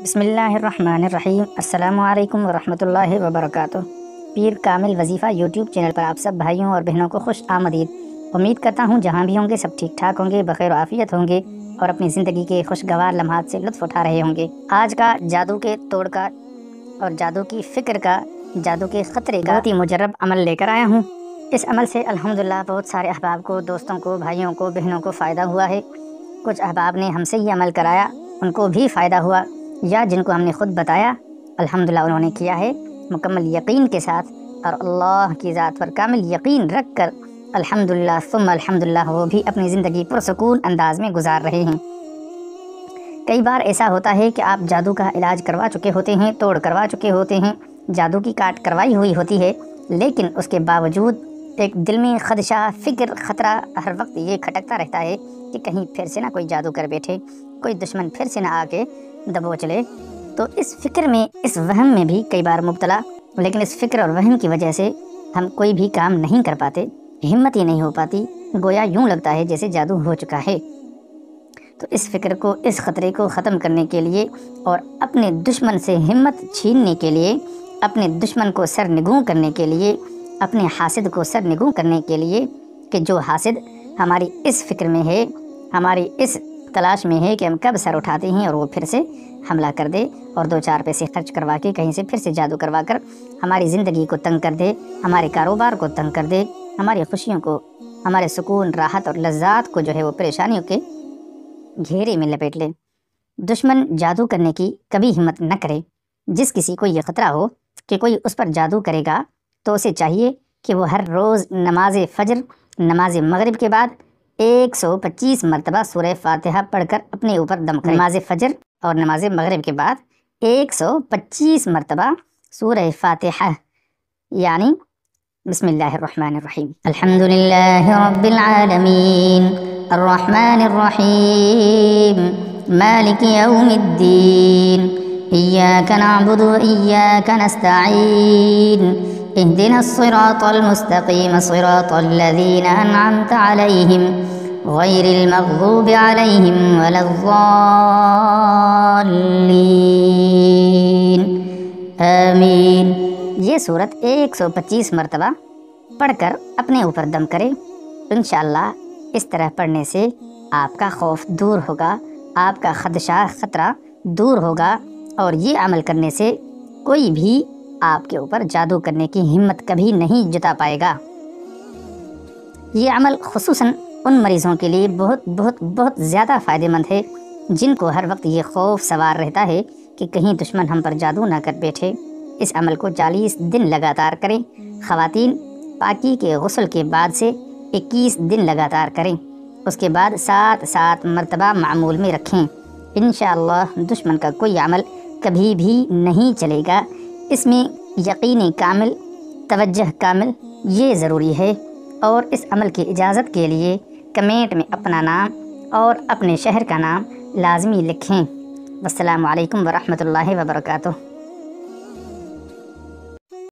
بسم اللہ الرحمن الرحیم۔ السلام علیکم ورحمۃ اللہ وبرکاتہ۔ پیر کامل وظیفہ یوٹیوب چینل پر آپ سب بھائیوں اور بہنوں کو خوش آمدید۔ امید کرتا ہوں جہاں بھی ہوں گے سب ٹھیک ٹھاک ہوں گے، بخیر و عافیت ہوں گے اور اپنی زندگی کے خوشگوار لمحات سے لطف اٹھا رہے ہوں گے۔ آج کا جادو کے توڑ کا اور جادو کی فکر کا، جادو کے خطرے کا بہت ہی مجرب عمل لے کر آیا ہوں۔ اس عمل سے الحمدللہ بہت سارے احباب کو، دوستوں کو، بھائیوں کو، بہنوں کو فائدہ ہوا ہے۔ کچھ احباب نے ہم سے یہ عمل کرایا، ان کو بھی فائدہ ہوا، یا جن کو ہم نے خود بتایا الحمدللہ انہوں نے کیا ہے مکمل یقین کے ساتھ اور اللہ کی ذات پر کامل یقین رکھ کر الحمدللہ ثم الحمدللہ وہ بھی اپنی زندگی پرسکون انداز میں گزار رہے ہیں۔ کئی بار ایسا ہوتا ہے کہ آپ جادو کا علاج کروا چکے ہوتے ہیں، توڑ کروا چکے ہوتے ہیں، جادو کی کاٹ کروائی ہوئی ہوتی ہے، لیکن اس کے باوجود ایک دل میں خدشہ، فکر، خطرہ ہر وقت یہ کھٹکتا رہتا ہے کہ کہیں پھر سے نہ کوئی جادو کر بیٹھے، کوئی دشمن پھر سے نہ آ کے دبوچ لے۔ تو اس فکر میں، اس وہم میں بھی کئی بار مبتلا، لیکن اس فکر اور وہم کی وجہ سے ہم کوئی بھی کام نہیں کر پاتے، ہمت ہی نہیں ہو پاتی، گویا یوں لگتا ہے جیسے جادو ہو چکا ہے۔ تو اس فکر کو، اس خطرے کو ختم کرنے کے لیے اور اپنے دشمن سے ہمت چھیننے کے لیے، اپنے دشمن کو سرنگوں کرنے کے لیے، اپنے حاسد کو سرنگوں کرنے کے لیے کہ جو حاسد ہماری اس فکر میں ہے، ہماری اس تلاش میں ہے کہ ہم کب سر اٹھاتے ہیں اور وہ پھر سے حملہ کر دے اور دو چار پیسے خرچ کروا کے کہیں سے پھر سے جادو کروا کر ہماری زندگی کو تنگ کر دے، ہمارے کاروبار کو تنگ کر دے، ہماری خوشیوں کو، ہمارے سکون، راحت اور لذات کو جو ہے وہ پریشانیوں کے گھیرے میں لپیٹ لے۔ دشمن جادو کرنے کی کبھی ہمت نہ کرے۔ جس کسی کو یہ خطرہ ہو کہ کوئی اس پر جادو کرے گا تو اسے چاہیے کہ وہ ہر روز نماز فجر، نماز مغرب کے بعد 125 مرتبہ سورہ فاتحہ پڑھ کر اپنے اوپر دم کرے۔ نماز فجر اور نماز مغرب کے بعد 125 مرتبہ سورہ فاتحہ، یعنی بسم اللہ الرحمن الرحیم، الحمدللہ رب العالمین الرحمن الرحیم مالک یوم الدین ایاک نعبد و ایاک نستعین اهدنا الصراط المستقیم صراط الذین انعمت علیہم غیر المغضوب علیہم ولا الضالین آمین۔ یہ صورت 125 مرتبہ پڑھ کر اپنے اوپر دم کرے۔ انشاءاللہ اس طرح پڑھنے سے آپ کا خوف دور ہوگا، آپ کا خدشہ، خطرہ دور ہوگا، اور یہ عمل کرنے سے کوئی بھی آپ کے اوپر جادو کرنے کی ہمت کبھی نہیں جتا پائے گا۔ یہ عمل خصوصاً ان مریضوں کے لیے بہت بہت بہت زیادہ فائدہ مند ہے جن کو ہر وقت یہ خوف سوار رہتا ہے کہ کہیں دشمن ہم پر جادو نہ کر بیٹھے۔ اس عمل کو 40 دن لگاتار کریں۔ خواتین پاکی کے غسل کے بعد سے 21 دن لگاتار کریں، اس کے بعد 7 مرتبہ معمول میں رکھیں۔ انشاءاللہ دشمن کا کوئی عمل کبھی بھی نہیں چلے گا۔ اس میں یقین کامل، توجہ کامل یہ ضروری ہے، اور اس عمل کی اجازت کے لیے کمنٹ میں اپنا نام اور اپنے شہر کا نام لازمی لکھیں۔ والسلام علیکم ورحمۃ اللہ وبرکاتہ۔